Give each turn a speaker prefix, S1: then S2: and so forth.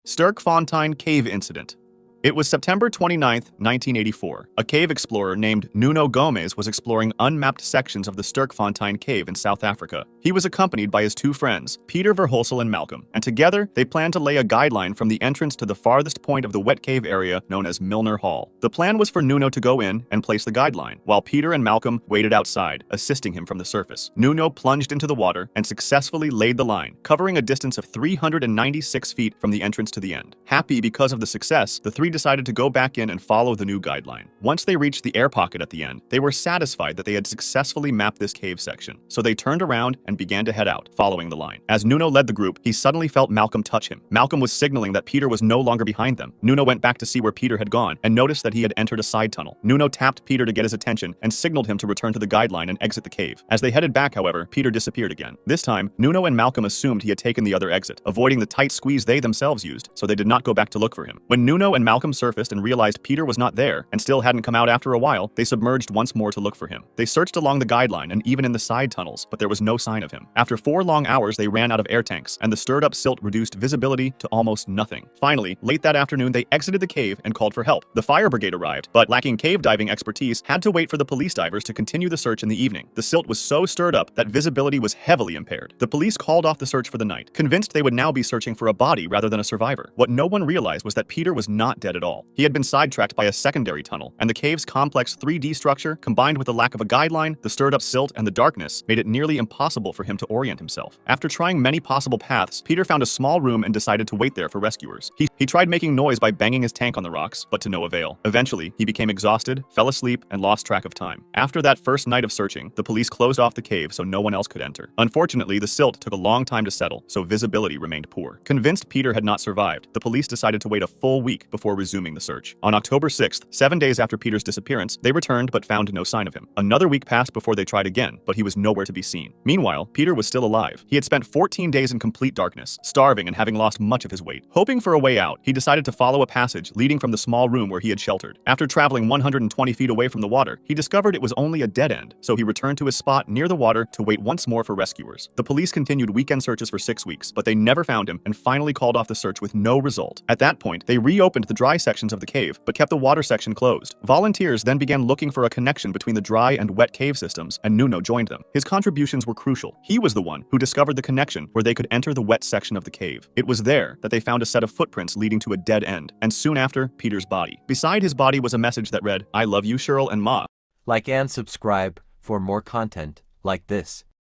S1: Sterkfontein Cave Incident. It was September 29, 1984. A cave explorer named Nuno Gomes was exploring unmapped sections of the Sterkfontein Cave in South Africa. He was accompanied by his two friends, Peter Verhulsel and Malcolm, and together they planned to lay a guideline from the entrance to the farthest point of the wet cave area known as Milner Hall. The plan was for Nuno to go in and place the guideline, while Peter and Malcolm waited outside, assisting him from the surface. Nuno plunged into the water and successfully laid the line, covering a distance of 396 feet from the entrance to the end. Happy because of the success, the three decided to go back in and follow the new guideline. Once they reached the air pocket at the end, they were satisfied that they had successfully mapped this cave section, so they turned around and began to head out, following the line. As Nuno led the group, he suddenly felt Malcolm touch him. Malcolm was signaling that Peter was no longer behind them. Nuno went back to see where Peter had gone and noticed that he had entered a side tunnel. Nuno tapped Peter to get his attention and signaled him to return to the guideline and exit the cave. As they headed back, however, Peter disappeared again. This time, Nuno and Malcolm assumed he had taken the other exit, avoiding the tight squeeze they themselves used, so they did not go back to look for him. When Nuno and Malcolm surfaced and realized Peter was not there and still hadn't come out after a while, they submerged once more to look for him. They searched along the guideline and even in the side tunnels, but there was no sign of him. After 4 long hours, they ran out of air tanks, and the stirred-up silt reduced visibility to almost nothing. Finally, late that afternoon, they exited the cave and called for help. The fire brigade arrived, but lacking cave diving expertise, had to wait for the police divers to continue the search in the evening. The silt was so stirred up that visibility was heavily impaired. The police called off the search for the night, convinced they would now be searching for a body rather than a survivor. What no one realized was that Peter was not dead at all. He had been sidetracked by a secondary tunnel, and the cave's complex 3D structure, combined with the lack of a guideline, the stirred-up silt, and the darkness, made it nearly impossible for him to orient himself. After trying many possible paths, Peter found a small room and decided to wait there for rescuers. He tried making noise by banging his tank on the rocks, but to no avail. Eventually, he became exhausted, fell asleep, and lost track of time. After that first night of searching, the police closed off the cave so no one else could enter. Unfortunately, the silt took a long time to settle, so visibility remained poor. Convinced Peter had not survived, the police decided to wait a full week before resuming the search. On October 6th, 7 days after Peter's disappearance, they returned but found no sign of him. Another week passed before they tried again, but he was nowhere to be seen. Meanwhile, Peter was still alive. He had spent 14 days in complete darkness, starving and having lost much of his weight. Hoping for a way out, he decided to follow a passage leading from the small room where he had sheltered. After traveling 120 feet away from the water, he discovered it was only a dead end, so he returned to his spot near the water to wait once more for rescuers. The police continued weekend searches for 6 weeks, but they never found him and finally called off the search with no result. At that point, they reopened the dry sections of the cave, but kept the water section closed. Volunteers then began looking for a connection between the dry and wet cave systems, and Nuno joined them. His contributions were crucial. He was the one who discovered the connection where they could enter the wet section of the cave. It was there that they found a set of footprints leading to a dead end, and soon after, Peter's body. Beside his body was a message that read, "I love you, Cheryl and Ma."
S2: Like and subscribe for more content like this.